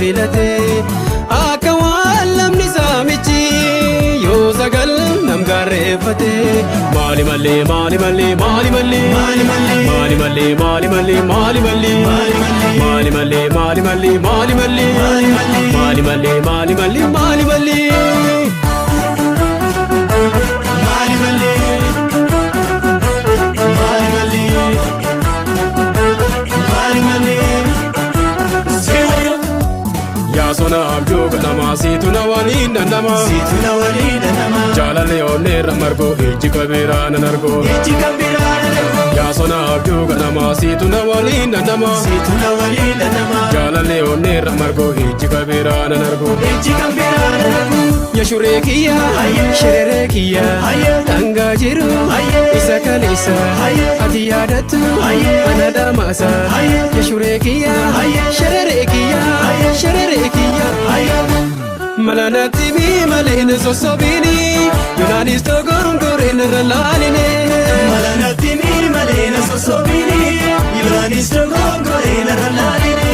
filate akka waan lamni saamichi yoo sagal nam gaarreeffate maali malee maali malee maali malee maali malee maali malee maali malee maali malee maali malee maali malee maali malee maali malee maali malee maali malee Sona abjoo ganama situna waliin dandama jaalale onne ramargo ijji kabira nanargo yaa sona abjoo ganama situna waliin dandama jaalale onne ramargo ijji kabira nanargo ya shurekiya sherekiya tanga jiru isa kalisa ati yaadatu anada masa ya shurekiya sherekiya malanati mi malene sosobini yunanis to gorungoren ralaline malanati mi malene sosobini yunanis to gorungoren ralaline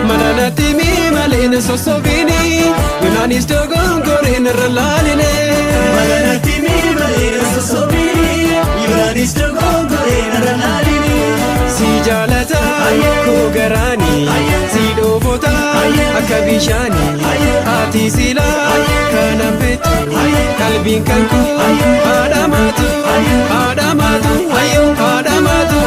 malanati mi malene sosobini yunanis to gorungoren ralaline malanati mi malene sosobini yunanis to gorungoren ralaline si jalata ko garani si dofota akabishani ati sila kanambetu kalbin kanku adamatu adamatu ayo adamatu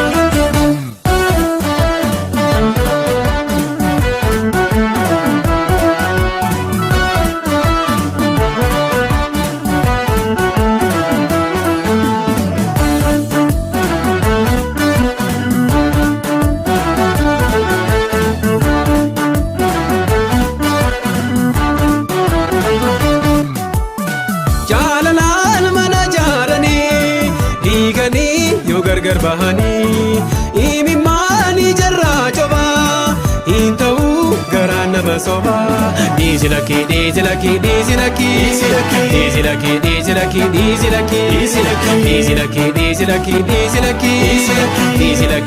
bahani imi mani jarra choba intau garana masoba dizilaki dizilaki dizilaki dizilaki dizilaki dizilaki dizilaki dizilaki dizilaki dizilaki dizilaki dizilaki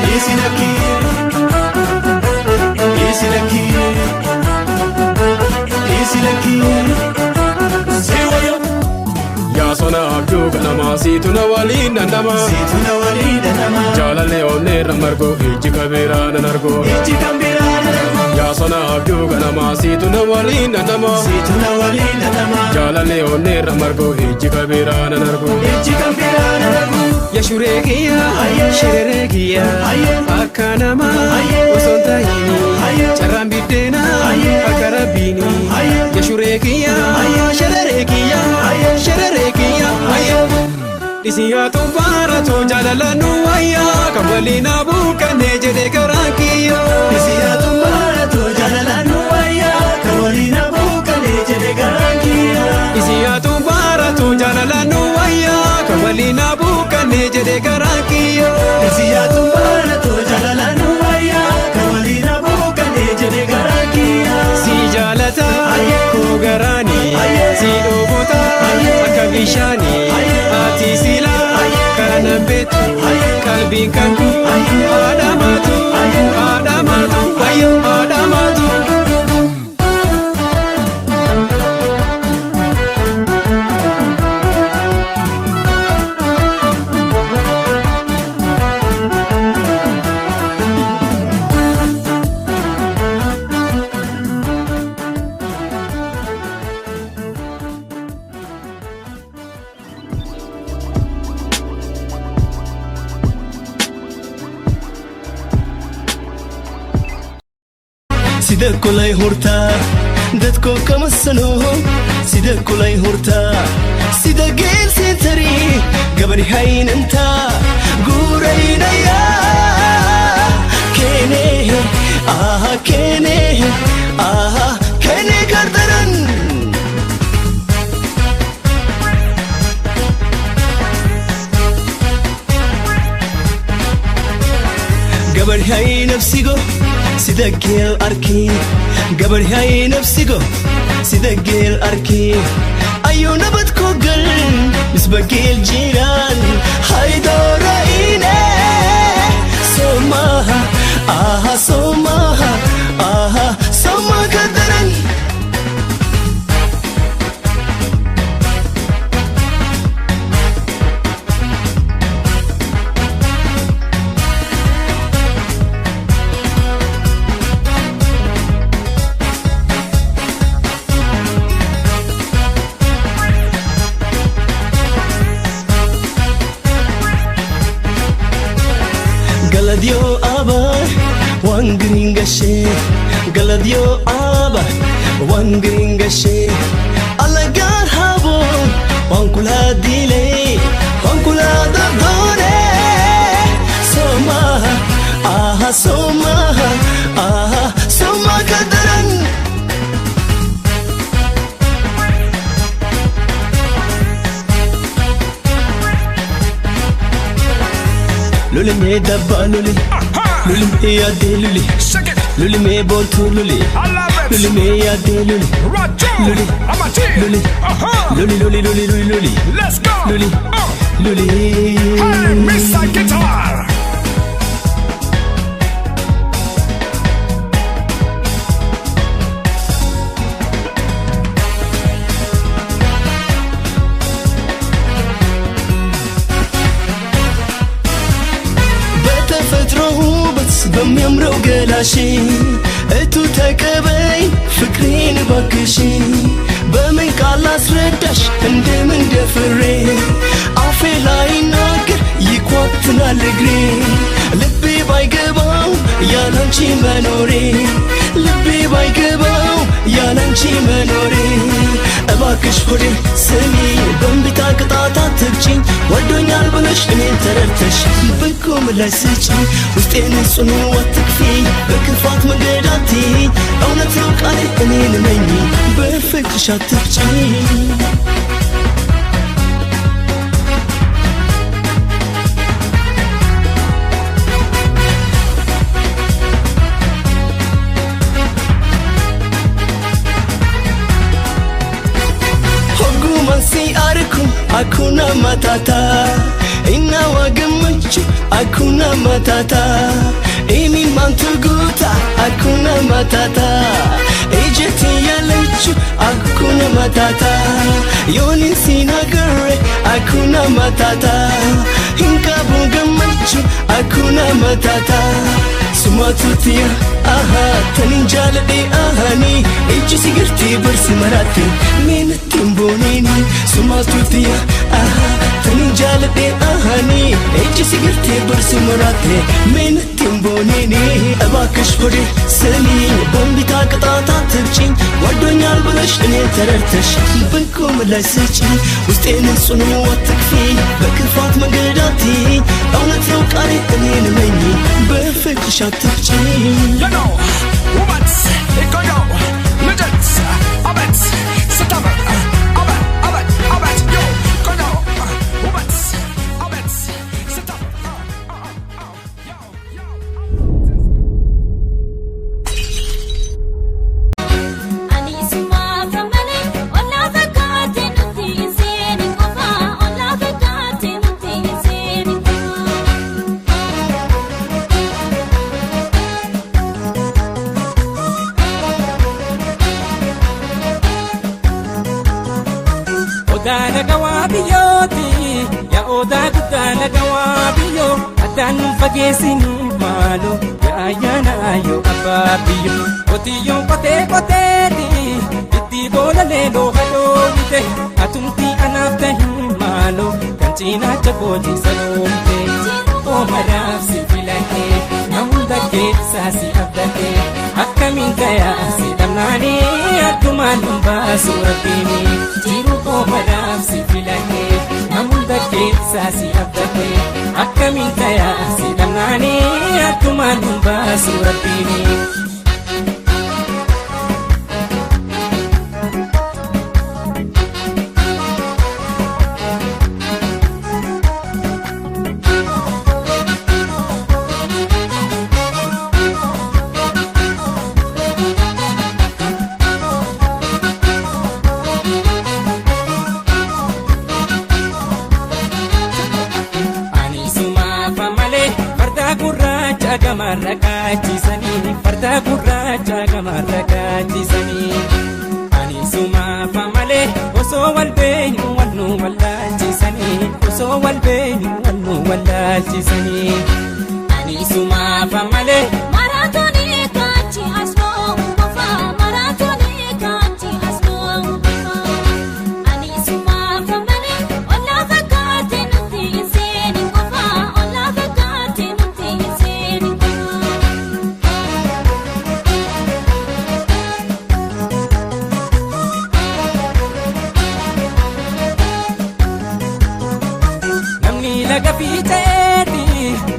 dizilaki dizilaki dizilaki sona abjoo ganama situna waliin dandama jaalale onne ramargo ijji kabira nanargo yaa sona abjoo ganama situna waliin dandama jaalale onne ramargo ijji kabira nanargo ya shurekiya sherekiya akka nama osoo ta'ini carraan biddeenaa akka rabbiini ya shurekiya sherekiya sherekiya Isiyatu baratu jalalanu waya kabalina bukane jede karakiyo Isiyatu baratu jalalanu waya kabalina bukane jede karakiyo Isiyatu baratu jalalanu waya kabalina bukane jede karakiyo Isiyatu baratu jalalanu waya kabalina bukane jede karakiyo Si jalata ko garani si dobota akabishani ati sila kanambetu kalbin kanku adamatu adamatu ayo adamatu sida kulay hurta dadko kama sano sida kulay hurta sida geel sitari gabar haynanta guuraynaya kene kene gardaran gabar hay nafsigo sida geel arki gabar hay nafsigo sida geel arki ayu nabad ko gal misbagil jiran hay doraine soma soma kadaran Galadio aba wangringashe Galadio aba wangringashe alagar habo wankula dile wankula dadore soma soma kadaran lule me dabba lule lule me yade lule lule me boltu lule lule me yade lule lule lule lule lule Let's go. lule lule Hey, Mr. Guitar. በሚያምረው ገላሽ እቱ ተቀበይ ፍቅሬን ባክሽ በምን ቃል አስረዳሽ እንደምን ደፍሬ አፌ ላይ ናገር ይኳትናል እግሬ ልቤ ባይገባው ያላንቺ መኖሬ ልቤ ባይገባው ያላንቺ መኖሬ እባክሽ ሆዴ ስሚ በእንቢታ ቅጣት አትግጪኝ ወዶኛል ብለሽ እኔን ተረድተሽ በጎ ምላሽ ስጪኝ ውስጤን ጽኑ አትክፊ በክፋት መንገድ አትይኝ እውነት ነው ቃሌ እኔን ነኝ በፍቅርሽ አትግጪኝ Hakuna matata ina wagamachu hakuna matata imi mantuguta hakuna matata ejeti yalechu hakuna matata yoni sinagare hakuna matata inka bugamachu hakuna matata sumatutia aha taninjalade ahani eji sigirti bursi marate minatim bonini sumatutia aha taninjalade ahani eji sigirti bursi marate minatim bonini እባክሽ ሆዴ ስሚ በእንቢታ ቅጣት አትግጪኝ ወዶኛል ብለሽ እኔን ተረድተሽ በጎ ምላሽ ስጪኝ ውስጤን ጽኑ አትክፊ በክፋት መንገድ አትይኝ እውነት ነው ቃሌ እኔን ነኝ በፍቅርሽ አትግጪኝ You know, woman, it go yo, legends, abet, sitaber, abet, yo, go yo, woman, abet, sitaber, yo. Odana gawabiyoti ya oda gudana gawabiyo adan fagesin malo ya ayana ayo ababiyo otiyo kote di itti bola le lo hado ite atumti anafta malo kanchina chakoti salomte o maraf sibilake namda ke sasi abdake akamin kaya sidamnani akuman basuratini jiru ko maraf sibilake namda ke sasi abdake akamin kaya sidamnani akuman basuratini gurraacha gamarra gaachisanii ani sumaafa malee osoo wal beenyu wal nu wallaalchisanii osoo wal beenyu wal nu wallaalchisanii ani sumaafa malee Maratoni kachi asmoo qofa maratoni kachi asmoo qofa ani sumaafa malee olla fakkaate nuti seeni qofa olla fakkaate nuti seeni namni laga fiixeeti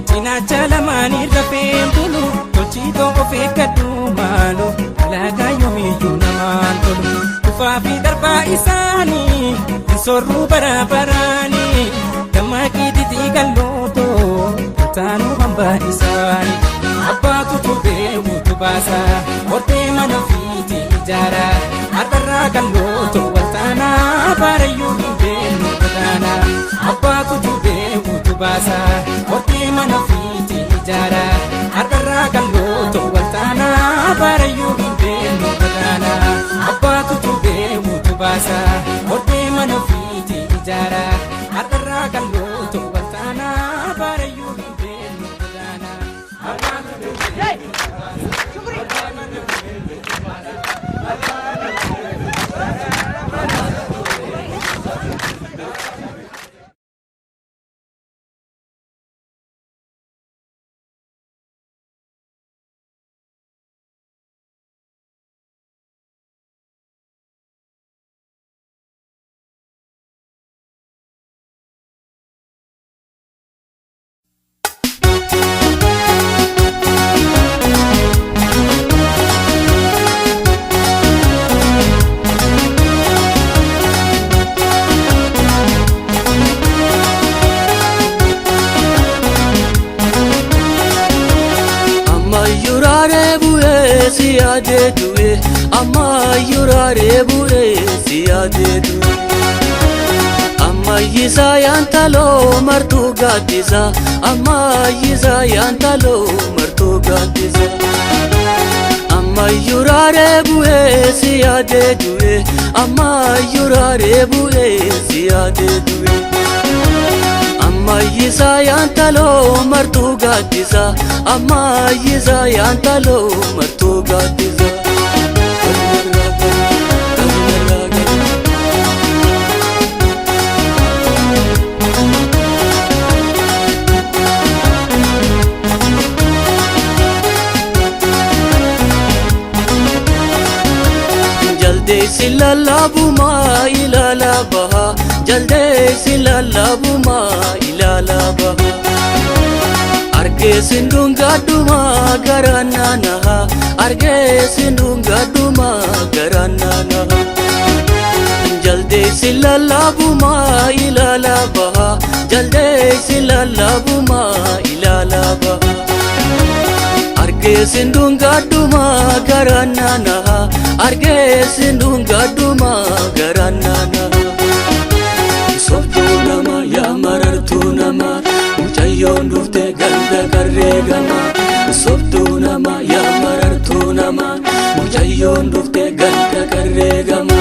cinaacha lamaanii rafeen bulu tolchitoo of eeggadhu maalo alaagaa yoomiyyuu namaan tolu kufaa fi darbaa isaanii hin sorruu baraabaraanii dammaqii titii qallootoo taanuu hambaa isaanii abbaatu tubee wuutu baasa hortee mana ofiitii ijaara har'arraa qallootoo waltaanaa baarayyuu hin beellu gadaana abbaatu tubee wuutu baasa hortee mana ofiitii ijaara har'arraa qallootoo waltaanaa baarayyuu hin beellu gadaana abbaatu tubee wuutu baasa hortee mana ofiitii ijaara har'arraa qallootoo waltaanaa baarayyuu hin beellu gadaana abbaatu tubee siyaade duwe amma yurare bure siyaade duwe amma yisa yantalo martu gadisa amma yisa yantalo martu gadisa amma yurare bure siyaade duwe amma yurare bure siyaade duwe amma yisa yantalo martu gadisa amma yisa yantalo martu gadisa jalde silallabuma ilalabaha jalde silallabuma ilalabaha arge sindungaduma garananaha arge sindungaduma garananaha jalde silallabuma ilalabaha jalde silallabuma ilalabaha arge sindungaduma garananaha arge sindungaduma garananaha sobtu nama ya marartu nama mucayyoon dhufte ganda garreegama sobtu nama ya marartu nama mucayyoon dhufte ganda garreegama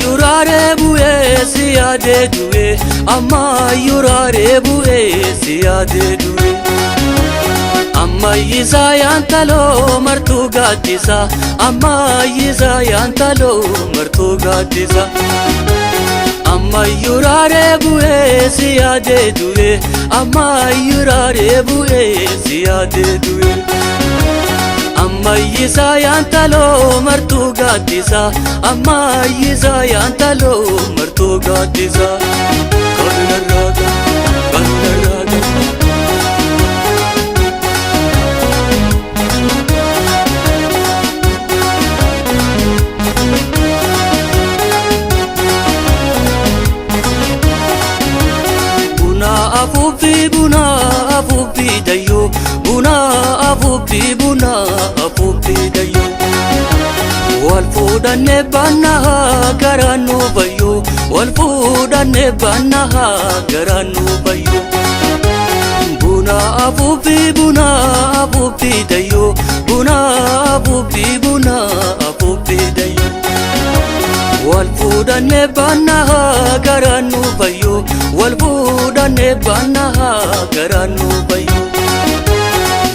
yurare bu'e siyaade du'e amma yurare bu'e siyaade du'e amma yisa yantalo martu gaddisa amma yisa yantalo martu gaddisa amma yurare bu'e siyaade du'e amma yurare bu'e siyaade du'e amma yisa yantalo martu gaddisa amma yisa yantalo martu gaddisa kanarraga kanarraga buna afufi dayo buna afufi fuudhanne baanaa garaan nu bayyu wal fuudhanne baanaa garaan nu bayyu buna afuufi dayyo buna afuufi dayyo wal fuudhanne baanaa garaan nu bayyu wal fuudhanne baanaa garaan nu bayyu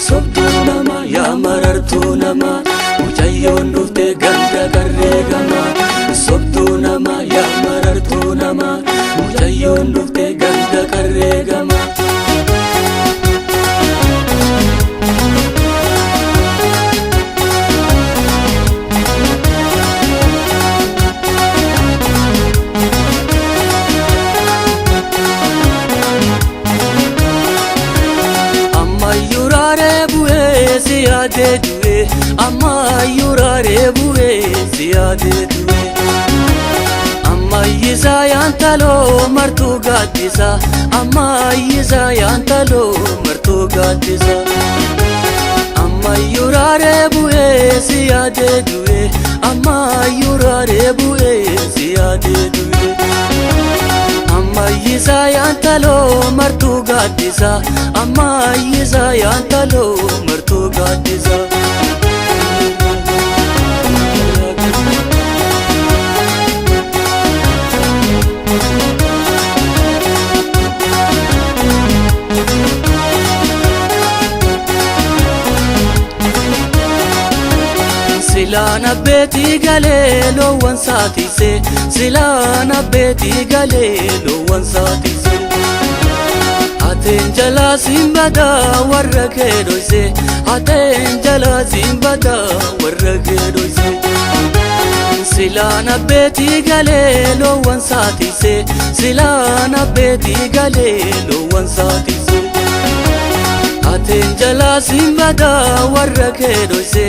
sobduu nama yaa marartuu nama mucayyoon dhufte ganda garree gama sobduu nama yaa marartuu nama mucayyoon dhufte ganda garree gama siyaade duwe amma yurare buwe siyaade duwe amma yisa yantalo martu gadisa amma yisa yantalo martu gadisa amma yurare buwe siyaade duwe amma yurare buwe siyaade duwe amma yisa yantalo martu gadisa amma yisa yantalo martu gadisa silana beti galelo wansatise silana beti galelo wansatise aten jala simbada warra kedoise aten jala simbada warra kedoise silana beti galelo wansatise silana beti galelo wansatise aten jala simbada warra kedoise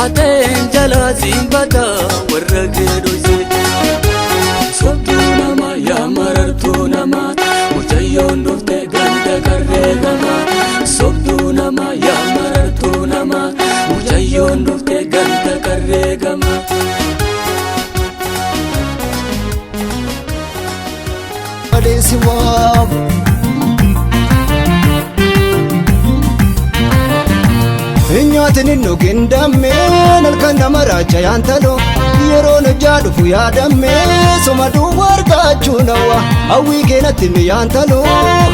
aten jala simbada warra kedoise sobduu nama yaa marartuu nama mucayyoon dhufte ganda garree gama sobduu nama yaa marartuu nama mucayyoon dhufte ganda garree gama Adesi waam Nyaatiin dhugin dammeen halkan nama raacha yaantalo yeroon hojjaa dhufu yaadamme soma duwwa argachuu nawa hawwii keenatti nu yaantalo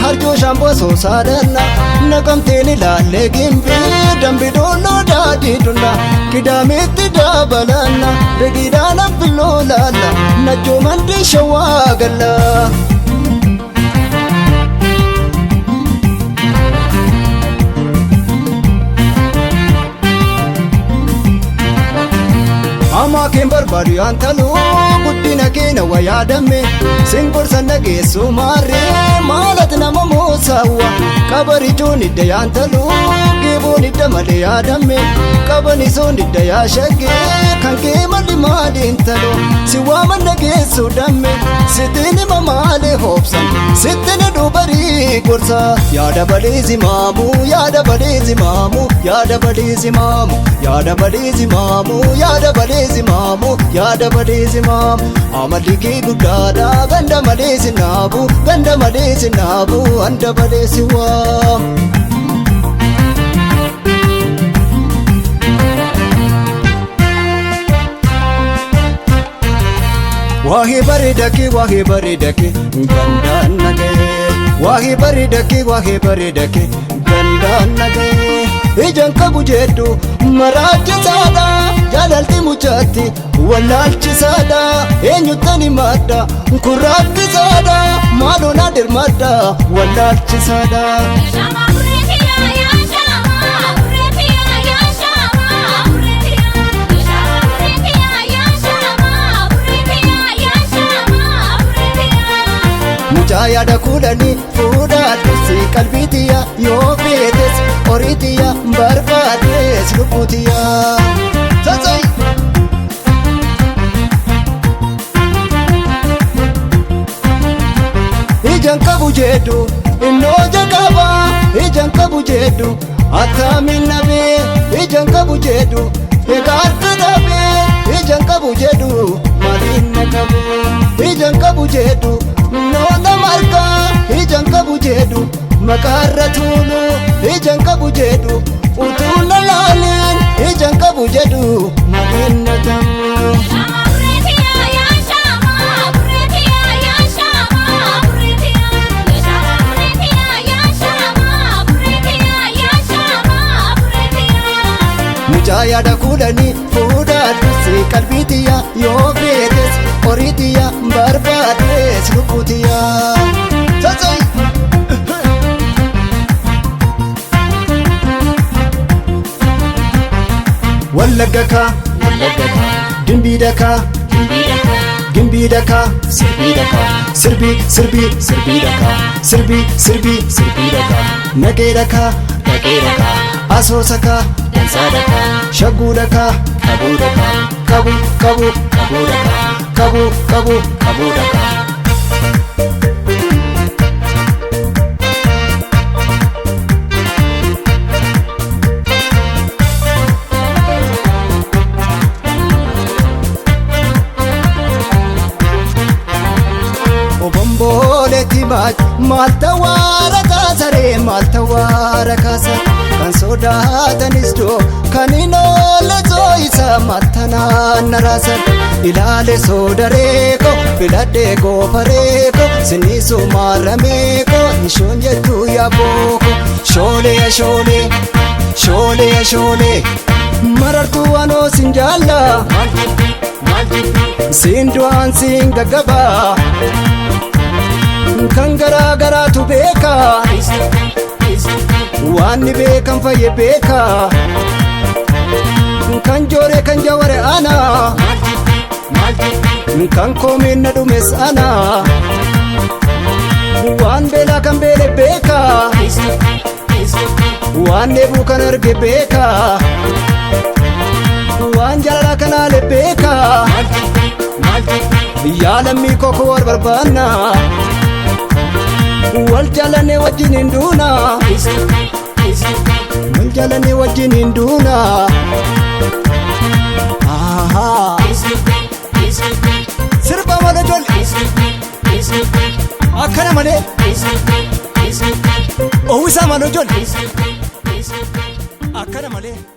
harjoo shaamboo soosaadhanna naqamteen ilaallee gimbii dambi doonoo daadii dunna kidaameetti daabalanna begiidhaan affilloo laalla najjoo mandii shawaa galla. Amma keen barbaadu yaantalo guddina keenya waa yaadamme singorsan dhageessu maarree maalati nama moosaawwa kabarichoon idda yaantalo geeboon idda malee yaadamme qabanisoon idda yaashaggee kan kee malli maaliin talo si waaman dhageessu damme sittiin hima maalee hoobsan sittiin dubarii gorsa yaada balee zimaamu yaada balee zimaamu yaada balee zimaamu yaada balee zimaamu yaada balee zimamu yaada balee zimamu amalli kee guddaadha ganda malee sinaabu ganda malee sinaabu anda balee siwaamu. Wahi bareedake gandaan nagee wahi bareedake gandaan nagee ijaan qabu jedhu maraachisaadha jaalalti muchaatti wallaalchisaadha eenyuttani madda kurraattisaadha maaloona dirmadda wallaalchisaadha. Mucaa yaada kudhanii fuudhaadhesi qalbiitiya yoo feetes horiitiya barbaades lubbuutiya. Sansai. Ijaan qabu jedhu innoo jalqaba ijaan qabu jedhu attamiin nabee ijaan qabu jedhu egaa harka dhabee ijaan qabu jedhu maaliin na qabu ijaan qabu jedhu noona margaa ijaan qabu jedhu makaarra tuulu ijaan qabu jedhu utuu na laaleen ijaan qabu jedhu maaliin na qabu. Mucaayada kudhanii fuudhaadhus qalbiitiya yoo feetes horiitiya barbaadees lubbuutiya. Sassay. Wallagga kaa dimbii dhakaa gimbii dhakaa sirbii dhakaa sirbii dhakaa sirbii dhakaa nagee dhakaa asoosa kaa dansaa dhakaa shagguu dhakaa qabuu dhakaa qabuu dhakaa qabuu dhakaa. Obomboleetti maalta waara kaasaree maalta waara kaasa kan sodaatanis doo kan hin oolle sooyisa maalta naanna raasan ilaale soodareeko filadhee goofareeko siniisu maarameeko nishoon jettuu yaabooko shoolee marartuu anoo sin jaalla siin du'aan siin gaggabaa. Kan garaa garaatu beeka waan ni beekan fayye beeka kan joore kan jaware ana kan koomeen na dhumes ana waan beelaa kan beele beeka waan dheebuu kan arge beeka waan jaalalaa kan haale beeka yaa lammii koo wal barbaanna wal jaalannee wajjin hin duuna wal jaalannee wajjin hin duuna. Sirba malee ijoollee akkana malee owisaa malee ijoollee akkana malee.